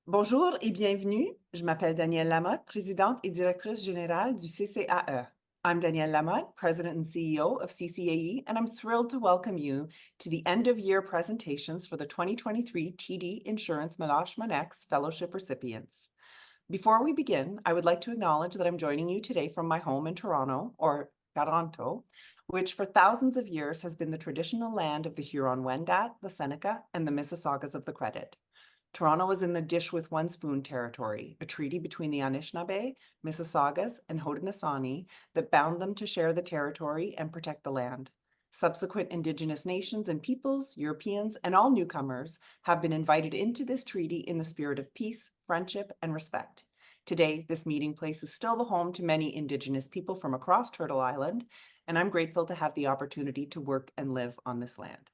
Bonjour et bienvenue. Je m'appelle Danielle Lamotte, présidente et directrice générale du CCAE. I'm Danielle Lamotte, president and CEO of CCAE, and I'm thrilled to welcome you to the end-of-year presentations for the 2023 TD Assurance Meloche Monnex Fellowship Recipients. Before we begin, I would like to acknowledge that I'm joining you today from my home in Toronto, or Toronto, which for thousands of years has been the traditional land of the Huron-Wendat, the Seneca, and the Mississaugas of the Credit. Toronto is in the dish with one spoon territory, a treaty between the Anishinaabe, Mississaugas, and Haudenosaunee that bound them to share the territory and protect the land. Subsequent Indigenous nations and peoples, Europeans, and all newcomers have been invited into this treaty in the spirit of peace, friendship, and respect. Today, this meeting place is still the home to many Indigenous people from across Turtle Island, and I'm grateful to have the opportunity to work and live on this land.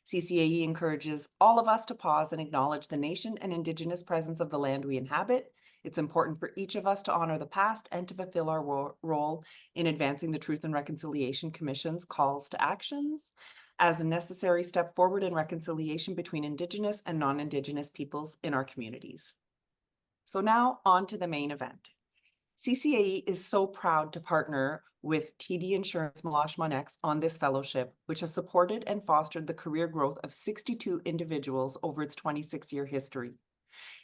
CCAE encourages all of us to pause and acknowledge the nation and Indigenous presence of the land we inhabit. It's important for each of us to honor the past and to fulfill our role in advancing the Truth and Reconciliation Commission's calls to actions as a necessary step forward in reconciliation between Indigenous and non-Indigenous peoples in our communities. So now on to the main event. CCAE is so proud to partner with TD Assurance Meloche Monnex on this fellowship, which has supported and fostered the career growth of 62 individuals over its 26-year history.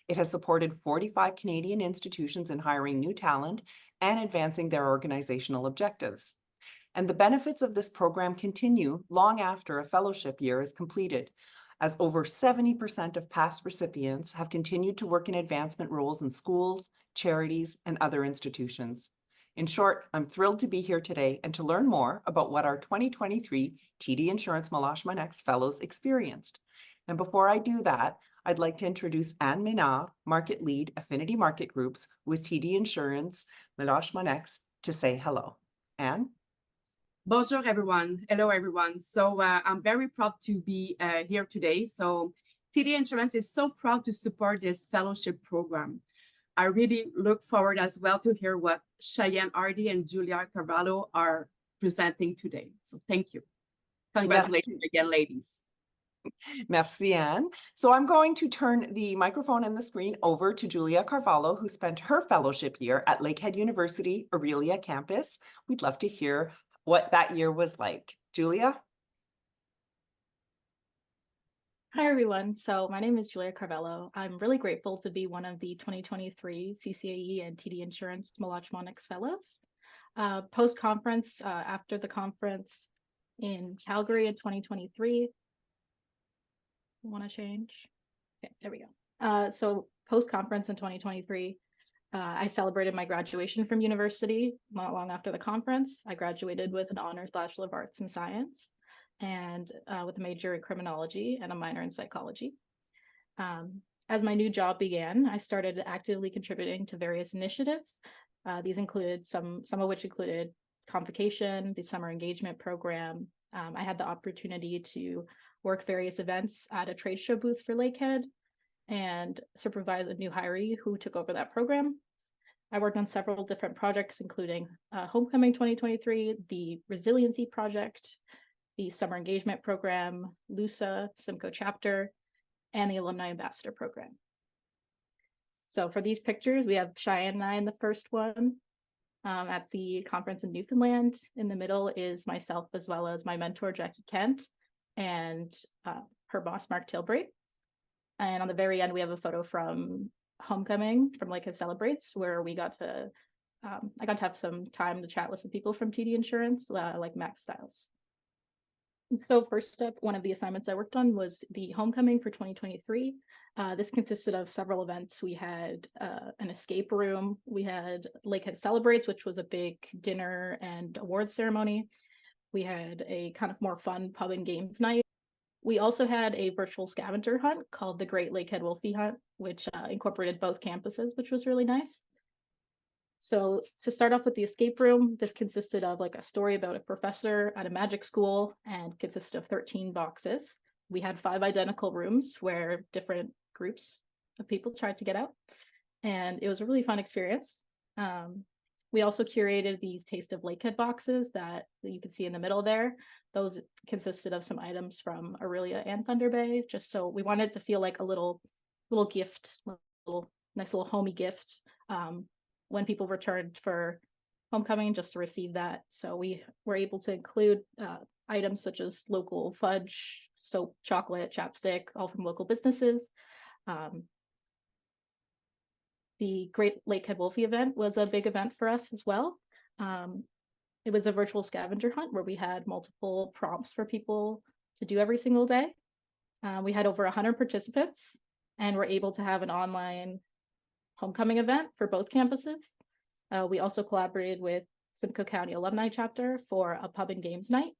It has supported 45 Canadian institutions in hiring new talent and advancing their organizational objectives. And the benefits of this program continue long after a fellowship year is completed, as over 70% of past recipients have continued to work in advancement roles in schools, charities, and other institutions. In short, I'm thrilled to be here today and to learn more about what our 2023 TD Assurance Meloche Monnex Fellows experienced. And before I do that, I'd like to introduce Anne Ménard, Market Lead, Affinity Market Groups with TD Assurance Meloche Monnex, to say hello. Anne? Bonjour, everyone. Hello, everyone. So I'm very proud to be here today. So TD Insurance is so proud to support this fellowship program. I really look forward as well to hear what Cheyenne Hardy and Julia Carvello are presenting today. So thank you. Congratulations again, ladies. Merci, Anne. So I'm going to turn the microphone and the screen over to Julia Carvello, who spent her fellowship year at Lakehead University, Aurelia campus. We'd love to hear what that year was like. Julia? Hi, everyone. So my name is Julia Carvello. I'm really grateful to be one of the 2023 CCAE and TD Assurance Meloche Monnex Fellows. Post-conference, after the conference in Calgary in 2023, want to change? Okay, there we go. So post-conference in 2023, I celebrated my graduation from university not long after the conference. I graduated with an honors Bachelor of Arts in Science and with a major in criminology and a minor in psychology. As my new job began, I started actively contributing to various initiatives. These included some of which included Convocation, the summer engagement program. I had the opportunity to work various events at a trade show booth for Lakehead and supervise a new hiree who took over that program. I worked on several different projects, including Homecoming 2023, the Resiliency Project, the Summer Engagement Program, LUSA, Simcoe Chapter, and the Alumni Ambassador Program. So for these pictures, we have Cheyenne and I in the first one at the conference in Newfoundland. In the middle is myself, as well as my mentor, Jackie Kent, and her boss, Mark Tilbury. And on the very end, we have a photo from Homecoming from Lakehead Celebrates, where we got to, I got to have some time to chat with some people from TD Assurance, like Max Stiles. So first up, one of the assignments I worked on was the Homecoming for 2023. This consisted of several events. We had an escape room. We had Lakehead Celebrates, which was a big dinner and award ceremony. We had a kind of more fun pub and games night. We also had a virtual scavenger hunt called the Great Lakehead Wolfie Hunt, which incorporated both campuses, which was really nice. So to start off with the escape room, this consisted of like a story about a professor at a magic school and consisted of 13 boxes. We had 5 identical rooms where different groups of people tried to get out. And it was a really fun experience. We also curated these Taste of Lakehead boxes that you can see in the middle there. Those consisted of some items from Aurelia and Thunder Bay, just so we wanted to feel like a little little gift, nice little homey gift when people returned for homecoming, just to receive that. So we were able to include items such as local fudge, soap, chocolate, chapstick, all from local businesses. The Great Lakehead Wolfie event was a big event for us as well. It was a virtual scavenger hunt where we had multiple prompts for people to do every single day. We had over 100 participants and were able to have an online homecoming event for both campuses. We also collaborated with Simcoe County Alumni Chapter for a pub and games night.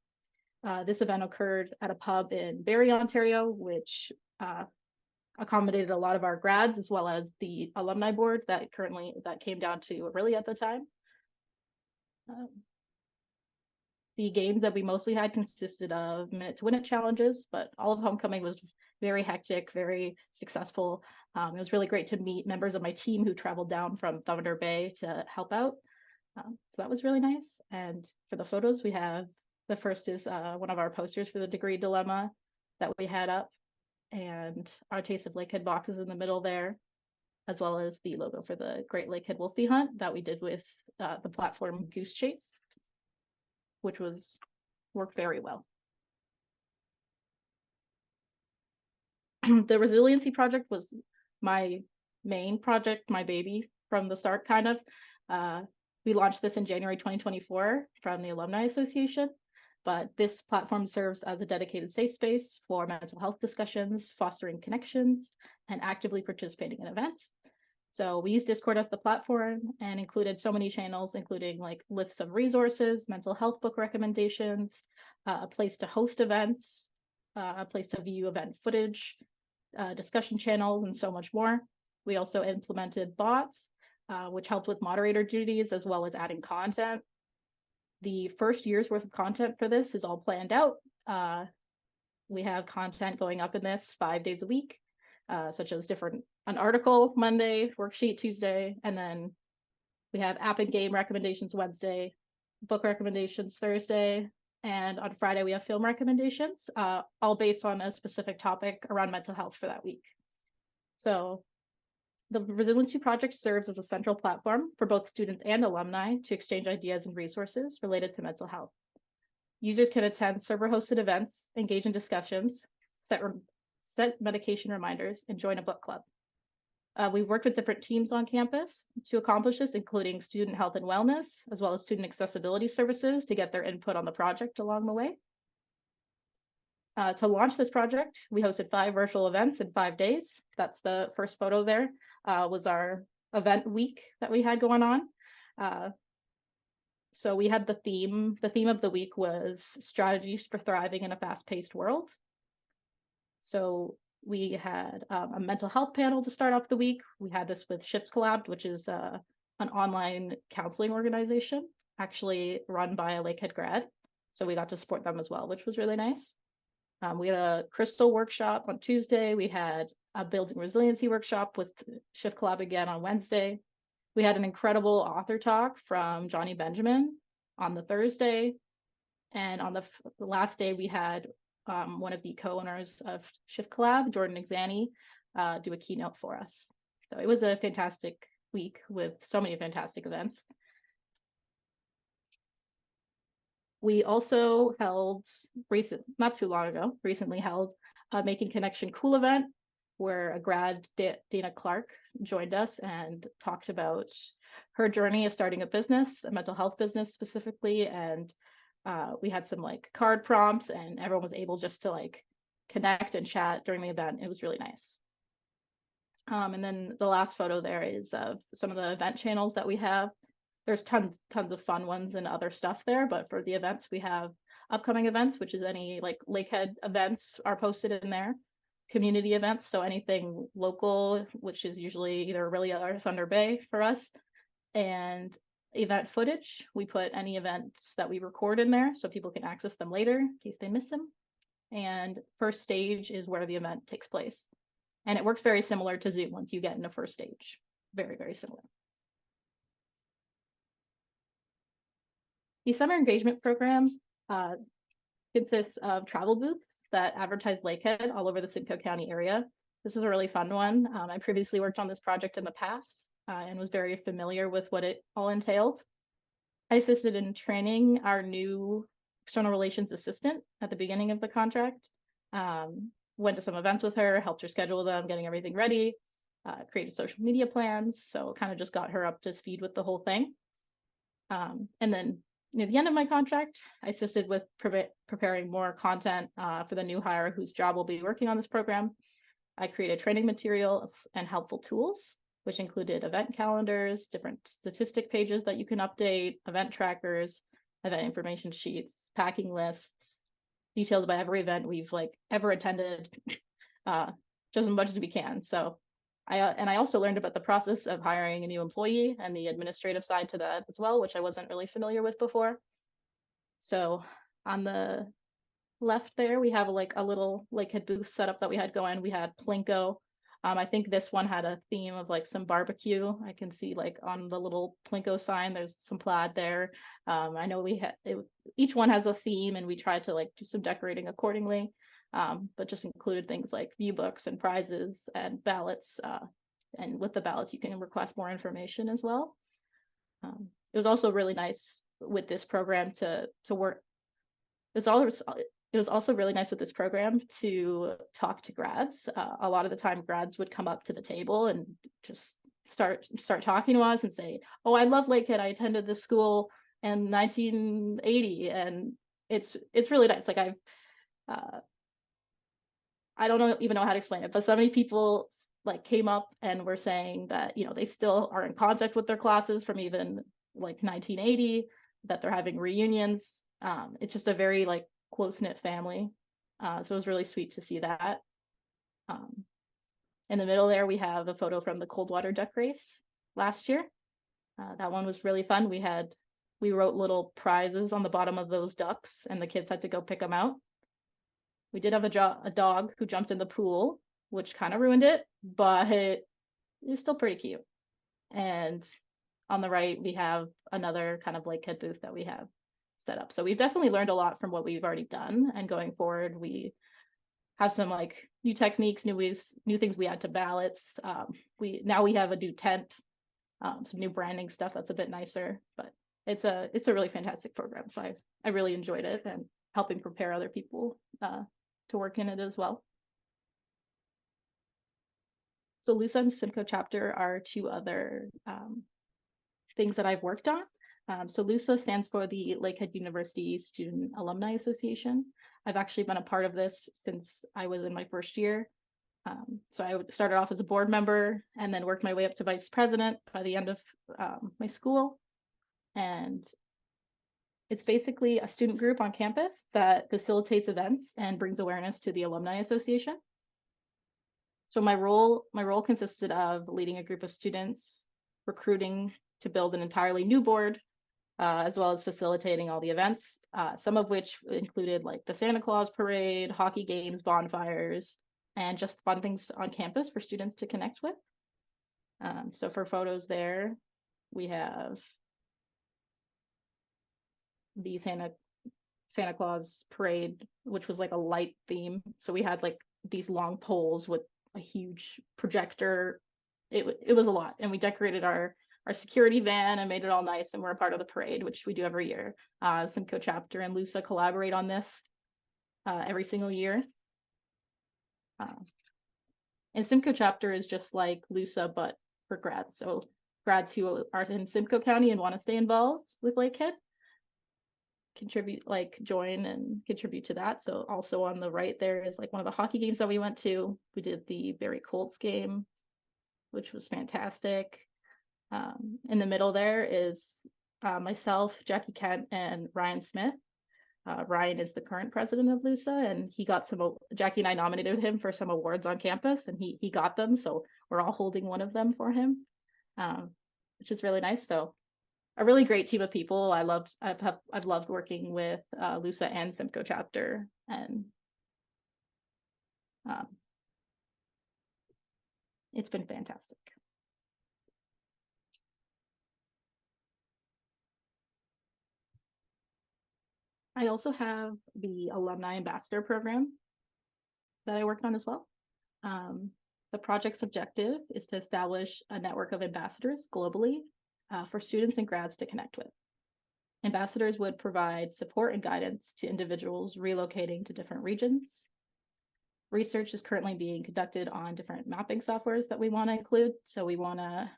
This event occurred at a pub in Barrie, Ontario, which accommodated a lot of our grads as well as the alumni board that came down to Orillia at the time. The games that we mostly had consisted of minute to win it challenges, but all of homecoming was very hectic, very successful. It was really great to meet members of my team who traveled down from Thunder Bay to help out. So that was really nice. And for the photos, we have, the first is one of our posters for the degree dilemma that we had up, and our Taste of Lakehead boxes in the middle there, as well as the logo for the Great Lakehead Wolfie Hunt that we did with the platform Goose Chase, which worked very well. The resiliency project was my main project, my baby from the start, kind of. We launched this in January 2024 from the Alumni Association, but this platform serves as a dedicated safe space for mental health discussions, fostering connections, and actively participating in events. So we used Discord as the platform and included so many channels, including like lists of resources, mental health book recommendations, a place to host events, a place to view event footage, discussion channels, and so much more. We also implemented bots, which helped with moderator duties as well as adding content. The first year's worth of content for this is all planned out. We have content going up in this 5 days a week, such as an article Monday, worksheet Tuesday, and then we have app and game recommendations Wednesday, book recommendations Thursday, and on Friday we have film recommendations, all based on a specific topic around mental health for that week. So the Resiliency Project serves as a central platform for both students and alumni to exchange ideas and resources related to mental health. Users can attend server-hosted events, engage in discussions, set medication reminders, and join a book club. We've worked with different teams on campus to accomplish this, including student health and wellness, as well as student accessibility services to get their input on the project along the way. To launch this project, we hosted 5 virtual events in 5 days. That's the first photo there, was our event week that we had going on. So we had the theme of the week was strategies for thriving in a fast-paced world. So we had a mental health panel to start off the week. We had this with Shift Collab, which is an online counseling organization, actually run by a Lakehead grad. So we got to support them as well, which was really nice. We had a crystal workshop on Tuesday. We had a building resiliency workshop with Shift Collab again on Wednesday. We had an incredible author talk from Johnny Benjamin on the Thursday. And on the last day, we had one of the co-owners of Shift Collab, Jordan Exani, do a keynote for us. So it was a fantastic week with so many fantastic events. We also held, not too long ago, recently held a Making Connection Cool event where a grad, Dana Clark, joined us and talked about her journey of starting a business, a mental health business specifically. And we had some like card prompts and everyone was able just to like connect and chat during the event. It was really nice. And then the last photo there is of some of the event channels that we have. There's tons of fun ones and other stuff there, but for the events, we have upcoming events, which is any like Lakehead events are posted in there, community events, so anything local, which is usually either Orillia or Thunder Bay for us, and event footage. We put any events that we record in there so people can access them later in case they miss them. And first stage is where the event takes place. And it works very similar to Zoom once you get into first stage. Very, very similar. The summer engagement program consists of travel booths that advertise Lakehead all over the Simcoe County area. This is a really fun one. I previously worked on this project in the past and was very familiar with what it all entailed. I assisted in training our new external relations assistant at the beginning of the contract. Went to some events with her, helped her schedule them, getting everything ready, created social media plans. So kind of just got her up to speed with the whole thing. And then near the end of my contract, I assisted with preparing more content for the new hire whose job will be working on this program. I created training materials and helpful tools, which included event calendars, different statistic pages that you can update, event trackers, event information sheets, packing lists, details about every event we've ever attended, just as much as we can. So I also learned about the process of hiring a new employee and the administrative side to that as well, which I wasn't really familiar with before. So on the left there, we have a little Lakehead booth setup that we had going. We had Plinko. I think this one had a theme of some barbecue. I can see on the little Plinko sign, there's some plaid there. I know each one has a theme, and we tried to do some decorating accordingly. But just included things like view books and prizes and ballots. And with the ballots, you can request more information as well. It was also really nice with this program to work. It was also really nice with this program to talk to grads. A lot of the time, grads would come up to the table and just start talking to us and say, "Oh, I love Lakehead. I attended this school in 1980," and it's really nice. I don't even know how to explain it, but so many people came up and were saying that they still are in contact with their classes from even 1980, that they're having reunions. It's just a very close-knit family. So it was really sweet to see that. In the middle there, we have a photo from the Coldwater Duck Race last year. That one was really fun. We wrote little prizes on the bottom of those ducks, and the kids had to go pick them out. We did have a dog who jumped in the pool, which kind of ruined it, but it was still pretty cute. And on the right, we have another kind of Lakehead booth that we have set up. So we've definitely learned a lot from what we've already done. And going forward, we have some new techniques, new things we add to ballots. Now we have a new tent, some new branding stuff that's a bit nicer, but it's a really fantastic program. So I really enjoyed it, and helping prepare other people to work in it as well. So LUSA and Simcoe chapter are two other things that I've worked on. So LUSA stands for the Lakehead University Student Alumni Association. I've actually been a part of this since I was in my first year. So I started off as a board member and then worked my way up to vice president by the end of my school. And it's basically a student group on campus that facilitates events and brings awareness to the Alumni Association. So my role consisted of leading a group of students, recruiting to build an entirely new board, as well as facilitating all the events, some of which included the Santa Claus parade, hockey games, bonfires, and just fun things on campus for students to connect with. So for photos there, we have the Santa Claus parade, which was a light theme. So we had these long poles with a huge projector. It was a lot, and we decorated our security van and made it all nice, and we're a part of the parade, which we do every year. Simcoe chapter and LUSA collaborate on this every single year. And Simcoe chapter is just like LUSA, but for grads. So grads who are in Simcoe County and want to stay involved with Lakehead contribute, join and contribute to that. So also on the right there is one of the hockey games that we went to. We did the Barrie Colts game, which was fantastic. In the middle there is myself, Jackie Kent, and Ryan Smith. Ryan is the current president of LUSA, and he got Jackie and I nominated him for some awards on campus, and he got them. So we're all holding one of them for him, which is really nice. So a really great team of people. I've loved working with LUSA and Simcoe chapter, and it's been fantastic. I also have the Alumni Ambassador program that I worked on as well. The project's objective is to establish a network of ambassadors globally for students and grads to connect with. Ambassadors would provide support and guidance to individuals relocating to different regions. Research is currently being conducted on different mapping softwares that we want to include. So we want to,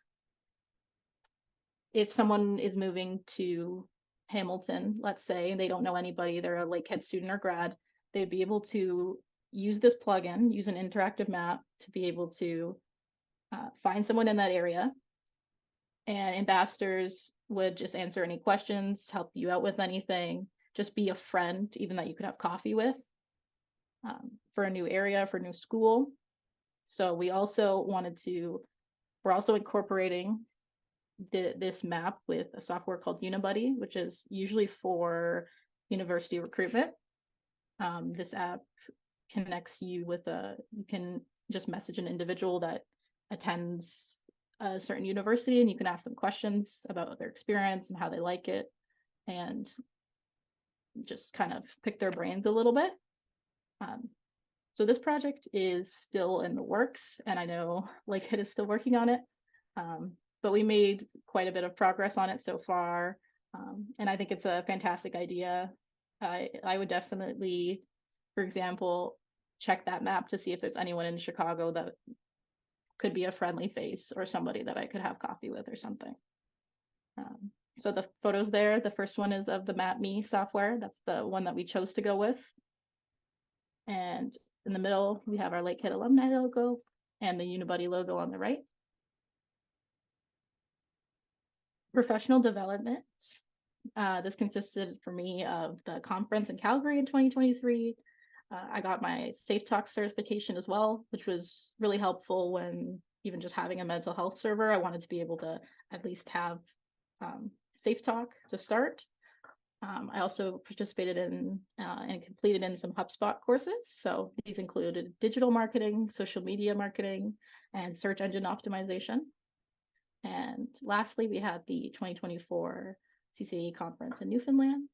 if someone is moving to Hamilton, let's say, and they don't know anybody, they're a Lakehead student or grad, they'd be able to use this plugin, use an interactive map to be able to find someone in that area. And ambassadors would just answer any questions, help you out with anything, just be a friend, even that you could have coffee with for a new area, for a new school. So we also we're also incorporating this map with a software called Unibuddy, which is usually for university recruitment. This app connects you with you can just message an individual that attends a certain university, and you can ask them questions about their experience and how they like it, and just kind of pick their brains a little bit. So this project is still in the works, and I know Lakehead is still working on it, but we made quite a bit of progress on it so far, and I think it's a fantastic idea. I would definitely, for example, check that map to see if there's anyone in Chicago that could be a friendly face or somebody that I could have coffee with or something. So the photos there, the first one is of the MapMe software. That's the one that we chose to go with. And in the middle, we have our Lakehead alumni logo and the Unibuddy logo on the right. Professional development. This consisted for me of the conference in Calgary in 2023. I got my Safe Talk certification as well, which was really helpful when even just having a mental health server. I wanted to be able to at least have Safe Talk to start. I also participated in and completed in some HubSpot courses. So these included digital marketing, social media marketing, and search engine optimization. And lastly, we had the 2024 CCAE conference in Newfoundland.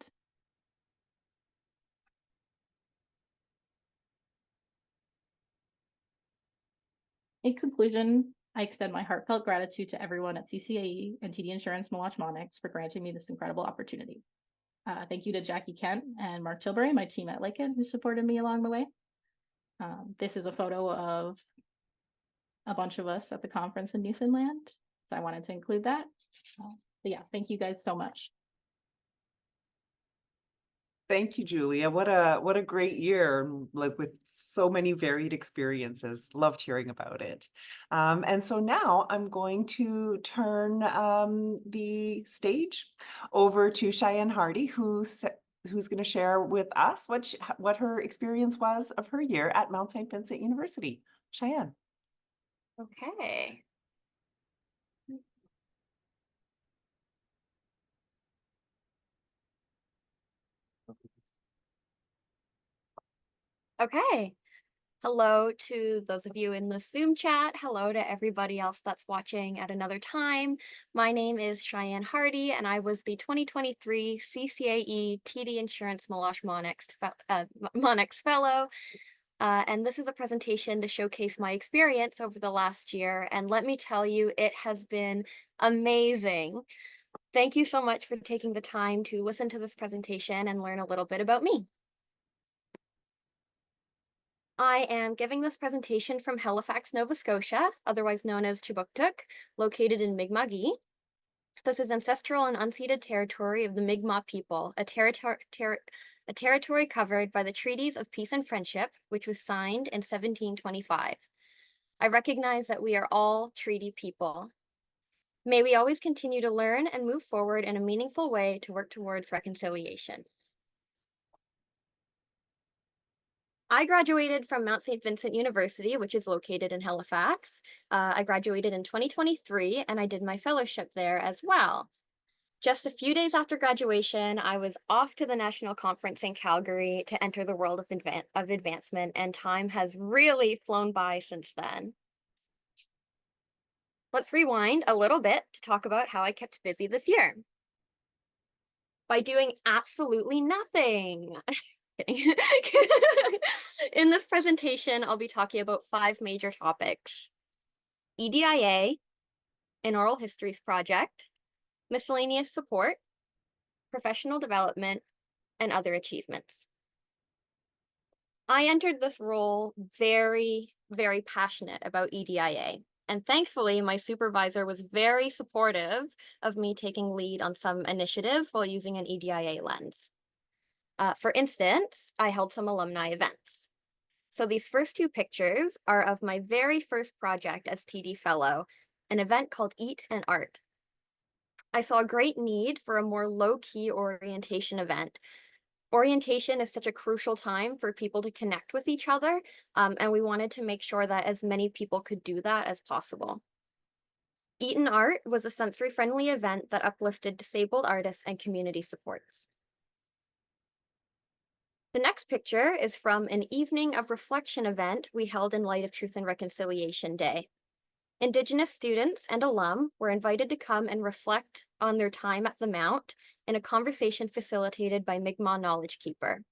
In conclusion, I extend my heartfelt gratitude to everyone at CCAE and TD Assurance Meloche Monnex for granting me this incredible opportunity. Thank you to Jackie Kent and Mark Tilbury, my team at Lakehead, who supported me along the way. This is a photo of a bunch of us at the conference in Newfoundland, so I wanted to include that. But yeah, thank you guys so much. Thank you, Julia. What a great year, like with so many varied experiences. Loved hearing about it. And so now I'm going to turn the stage over to Cheyenne Hardy, who's going to share with us what her experience was of her year at Mount St. Vincent University. Cheyenne. Okay. Okay. Hello to those of you in the Zoom chat. Hello to everybody else that's watching at another time. My name is Cheyenne Hardy, and I was the 2023 CCAE TD Assurance Meloche Monnex Fellow. And this is a presentation to showcase my experience over the last year. And let me tell you, it has been amazing. Thank you so much for taking the time to listen to this presentation and learn a little bit about me. I am giving this presentation from Halifax, Nova Scotia, otherwise known as Chibuktuk, located in Mi'kma'ki. This is ancestral and unceded territory of the Mi'kmaq people, a territory covered by the Treaties of Peace and Friendship, which was signed in 1725. I recognize that we are all treaty people. May we always continue to learn and move forward in a meaningful way to work towards reconciliation. I graduated from Mount St. Vincent University, which is located in Halifax. I graduated in 2023, and I did my fellowship there as well. Just a few days after graduation, I was off to the national conference in Calgary to enter the world of advancement, and time has really flown by since then. Let's rewind a little bit to talk about how I kept busy this year. By doing absolutely nothing. kidding. In this presentation, I'll be talking about 5 major topics: EDIA, an oral histories project, miscellaneous support, professional development, and other achievements. I entered this role very, very passionate about EDIA, and thankfully my supervisor was very supportive of me taking lead on some initiatives while using an EDIA lens. For instance, I held some alumni events. So these first 2 pictures are of my very first project as TD Fellow, an event called Eat and Art. I saw a great need for a more low-key orientation event. Orientation is such a crucial time for people to connect with each other, and we wanted to make sure that as many people could do that as possible. Eat and Art was a sensory-friendly event that uplifted disabled artists and community supports. The next picture is from an evening of reflection event we held in light of Truth and Reconciliation Day. Indigenous students and alum were invited to come and reflect on their time at the Mount in a conversation facilitated by Mi'kmaq Knowledge Keeper.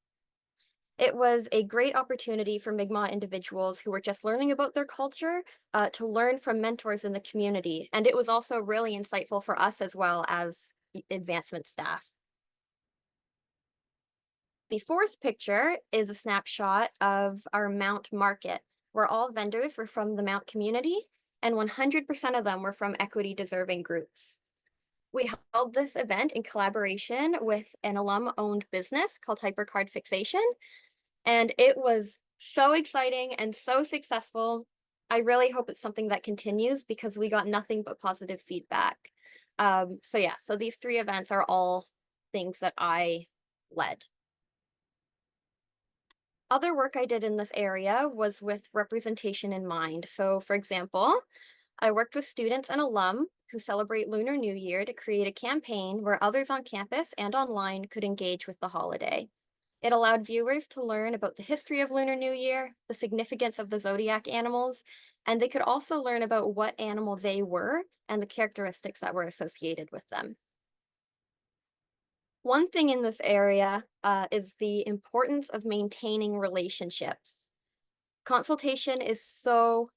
It was a great opportunity for Mi'kmaq individuals who were just learning about their culture to learn from mentors in the community, and it was also really insightful for us as well as advancement staff. The 4th picture is a snapshot of our Mount Market, where all vendors were from the Mount community, and 100% of them were from equity-deserving groups. We held this event in collaboration with an alum-owned business called Hypercard Fixation, and it was so exciting and so successful. I really hope it's something that continues because we got nothing but positive feedback. So these 3 events are all things that I led. Other work I did in this area was with representation in mind. So for example, I worked with students and alum who celebrate Lunar New Year to create a campaign where others on campus and online could engage with the holiday. It allowed viewers to learn about the history of Lunar New Year, the significance of the zodiac animals, and they could also learn about what animal they were and the characteristics that were associated with them. One thing in this area is the importance of maintaining relationships. Consultation is so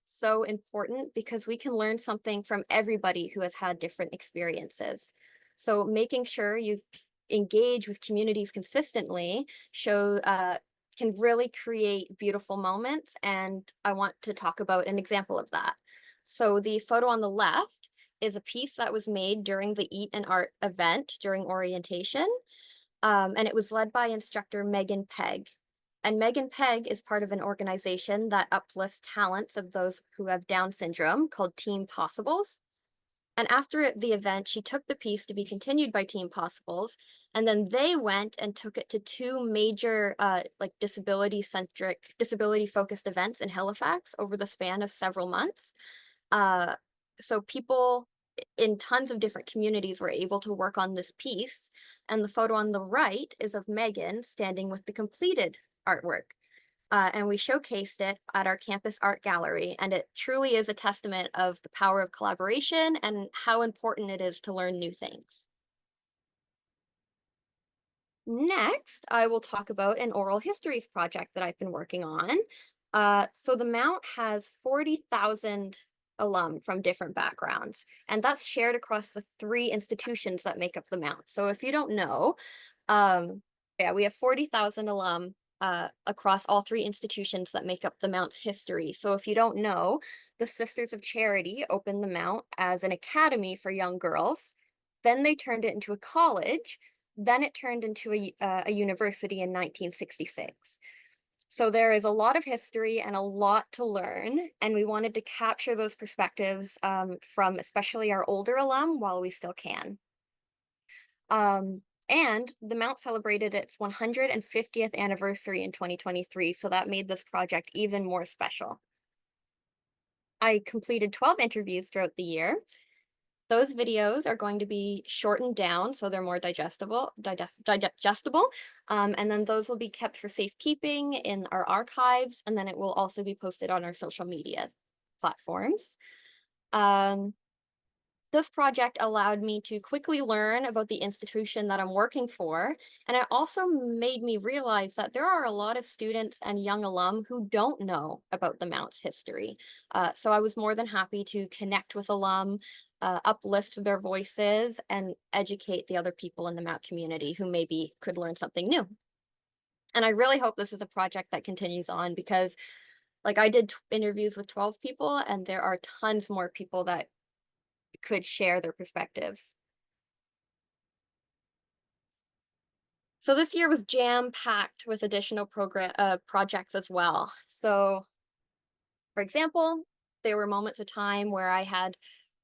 important because we can learn something from everybody who has had different experiences. So making sure you engage with communities consistently can really create beautiful moments, and I want to talk about an example of that. So the photo on the left is a piece that was made during the Eat and Art event during orientation, and it was led by instructor Megan Pegg. And Megan Pegg is part of an organization that uplifts talents of those who have Down syndrome called Team Possibles. And after the event, she took the piece to be continued by Team Possibles, and then they went and took it to 2 major disability-focused events in Halifax over the span of several months. So people in tons of different communities were able to work on this piece, and the photo on the right is of Megan standing with the completed artwork. And we showcased it at our campus art gallery, and it truly is a testament of the power of collaboration and how important it is to learn new things. Next, I will talk about an oral histories project that I've been working on. So the Mount has 40,000 alum from different backgrounds, and that's shared across the 3 institutions that make up the Mount. So if you don't know, we have 40,000 alum across all 3 institutions that make up the Mount's history. So if you don't know, the Sisters of Charity opened the Mount as an academy for young girls. Then they turned it into a college. Then it turned into a university in 1966. So there is a lot of history and a lot to learn, and we wanted to capture those perspectives from especially our older alum while we still can. And the Mount celebrated its 150th anniversary in 2023, so that made this project even more special. I completed 12 interviews throughout the year. Those videos are going to be shortened down so they're more digestible, and then those will be kept for safekeeping in our archives, and then it will also be posted on our social media platforms. This project allowed me to quickly learn about the institution that I'm working for, and it also made me realize that there are a lot of students and young alum who don't know about the Mount's history. So I was more than happy to connect with alum, uplift their voices, and educate the other people in the Mount community who maybe could learn something new. And I really hope this is a project that continues on because, like, I did interviews with 12 people, and there are tons more people that could share their perspectives. So this year was jam-packed with additional projects as well. So, for example, there were moments of time where I had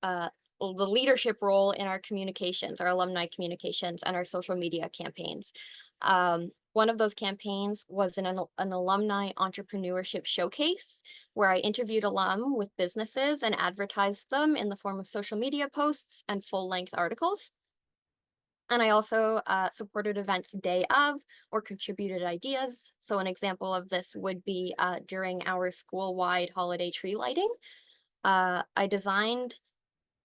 the leadership role in our communications, our alumni communications, and our social media campaigns. One of those campaigns was an alumni entrepreneurship showcase where I interviewed alum with businesses and advertised them in the form of social media posts and full-length articles. And I also supported events day of or contributed ideas. So an example of this would be during our school-wide holiday tree lighting. I designed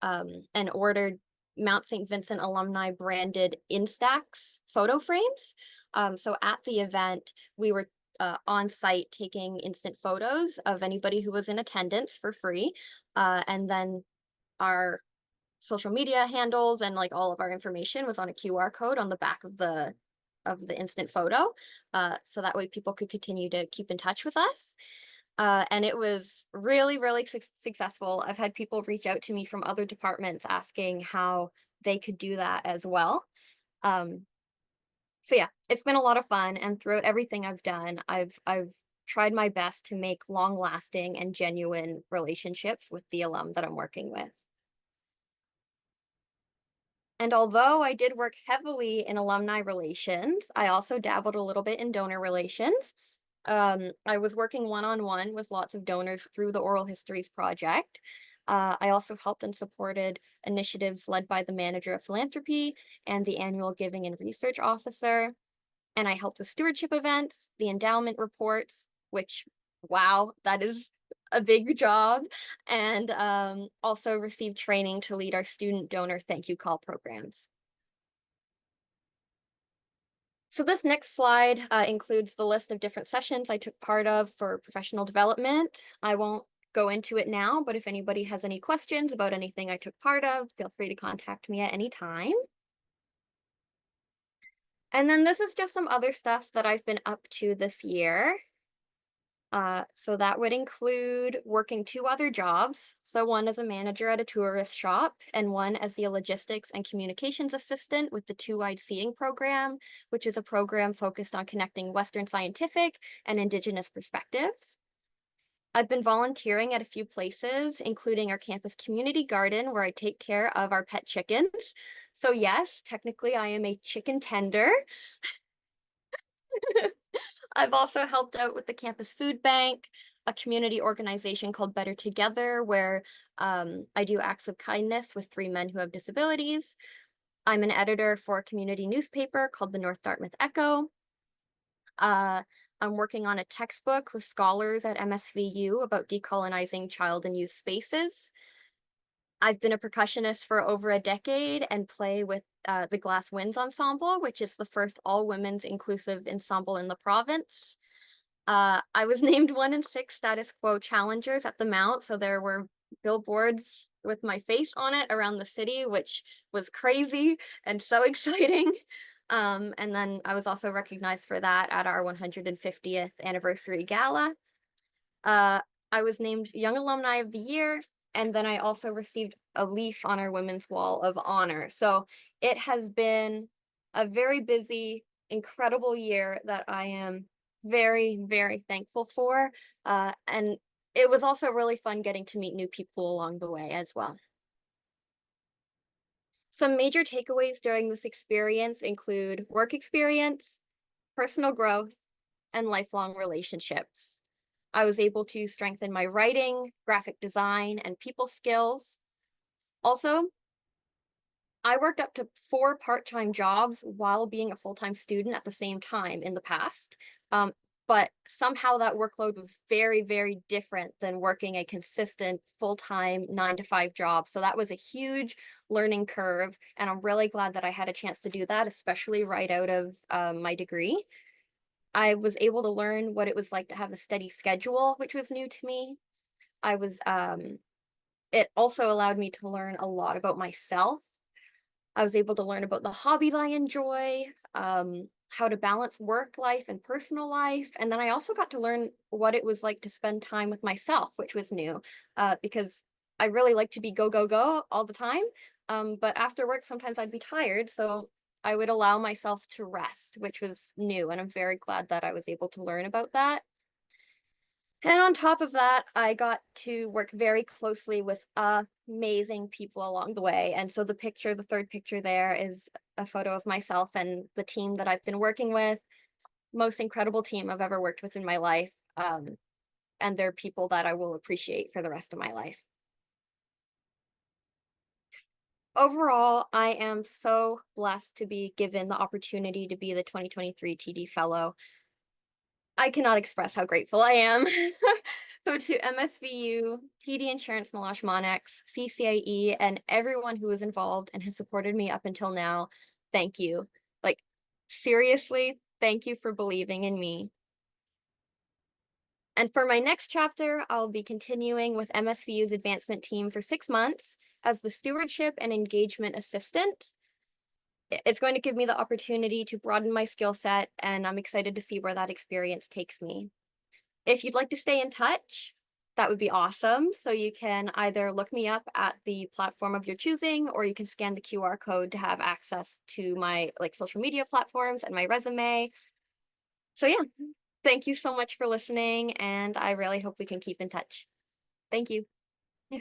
and ordered Mount St. Vincent alumni branded Instax photo frames. So at the event, we were on site taking instant photos of anybody who was in attendance for free. And then our social media handles and like all of our information was on a QR code on the back of the instant photo. So that way people could continue to keep in touch with us. And it was really, really successful. I've had people reach out to me from other departments asking how they could do that as well. So yeah, it's been a lot of fun. And throughout everything I've done, I've tried my best to make long-lasting and genuine relationships with the alum that I'm working with. And although I did work heavily in alumni relations, I also dabbled a little bit in donor relations. I was working one-on-one with lots of donors through the Oral Histories Project. I also helped and supported initiatives led by the Manager of Philanthropy and the Annual Giving and Research Officer. And I helped with stewardship events, the endowment reports, which, wow, that is a big job, and also received training to lead our student donor thank you call programs. So this next slide includes the list of different sessions I took part of for professional development. I won't go into it now, but if anybody has any questions about anything I took part of, feel free to contact me at any time. And then this is just some other stuff that I've been up to this year. So that would include working 2 other jobs. So one as a manager at a tourist shop and one as the logistics and communications assistant with the Two-Eyed Seeing program, which is a program focused on connecting Western scientific and Indigenous perspectives. I've been volunteering at a few places, including our campus community garden, where I take care of our pet chickens. So yes, technically I am a chicken tender. I've also helped out with the campus food bank, a community organization called Better Together, where I do acts of kindness with 3 men who have disabilities. I'm an editor for a community newspaper called the North Dartmouth Echo. I'm working on a textbook with scholars at MSVU about decolonizing child and youth spaces. I've been a percussionist for over a decade and play with the Glass Winds Ensemble, which is the first all-women's inclusive ensemble in the province. I was named 1 in 6 status quo challengers at the Mount, so there were billboards with my face on it around the city, which was crazy and so exciting. And then I was also recognized for that at our 150th anniversary gala. I was named Young Alumni of the Year, and then I also received a leaf on our Women's Wall of Honor. So it has been a very busy, incredible year that I am very, very thankful for. And it was also really fun getting to meet new people along the way as well. Some major takeaways during this experience include work experience, personal growth, and lifelong relationships. I was able to strengthen my writing, graphic design, and people skills. Also, I worked up to 4 part-time jobs while being a full-time student at the same time in the past. but somehow that workload was very, very different than working a consistent full-time 9-to-5 job. So that was a huge learning curve. And I'm really glad that I had a chance to do that, especially right out of my degree. I was able to learn what it was like to have a steady schedule, which was new to me. It also allowed me to learn a lot about myself. I was able to learn about the hobbies I enjoy, how to balance work life and personal life. And then I also got to learn what it was like to spend time with myself, which was new, because I really like to be go, go, go all the time. But after work, sometimes I'd be tired. So I would allow myself to rest, which was new. And I'm very glad that I was able to learn about that. And on top of that, I got to work very closely with amazing people along the way. And so the third picture there is a photo of myself and the team that I've been working with. Most incredible team I've ever worked with in my life. And they're people that I will appreciate for the rest of my life. Overall, I am so blessed to be given the opportunity to be the 2023 TD Fellow. I cannot express how grateful I am. So to MSVU, TD Assurance Meloche Monnex, CCAE, and everyone who was involved and has supported me up until now, thank you. Like, seriously, thank you for believing in me. And for my next chapter, I'll be continuing with MSVU's advancement team for 6 months as the Stewardship and Engagement Assistant. It's going to give me the opportunity to broaden my skill set, and I'm excited to see where that experience takes me. If you'd like to stay in touch, that would be awesome. So you can either look me up at the platform of your choosing, or you can scan the QR code to have access to my social media platforms and my resume. So yeah, thank you so much for listening, and I really hope we can keep in touch. Thank you.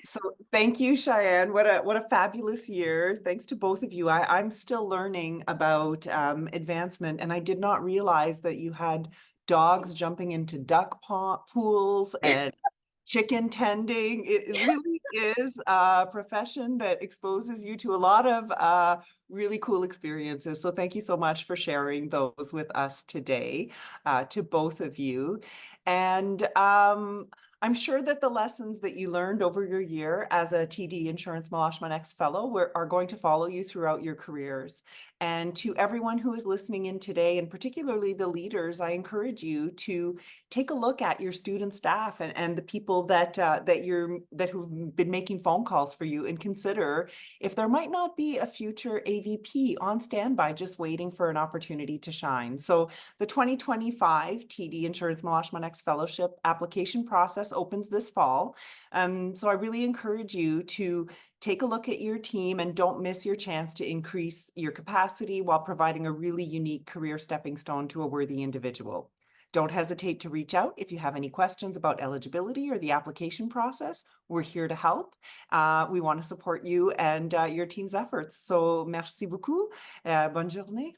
So thank you, Cheyenne. What a fabulous year. Thanks to both of you. I'm still learning about advancement, and I did not realize that you had dogs jumping into duck pools and chicken tending. It really is a profession that exposes you to a lot of really cool experiences. So thank you so much for sharing those with us today, to both of you. And I'm sure that the lessons that you learned over your year as a TD Assurance Meloche Monnex Fellow are going to follow you throughout your careers. And to everyone who is listening in today, and particularly the leaders, I encourage you to take a look at your student staff and the people that who've been making phone calls for you, and consider if there might not be a future AVP on standby just waiting for an opportunity to shine. So the 2025 TD Assurance Meloche Monnex Fellowship application process opens this fall. So I really encourage you to take a look at your team and don't miss your chance to increase your capacity while providing a really unique career stepping stone to a worthy individual. Don't hesitate to reach out if you have any questions about eligibility or the application process. We're here to help. We want to support you and your team's efforts. So merci beaucoup. Bonne journée.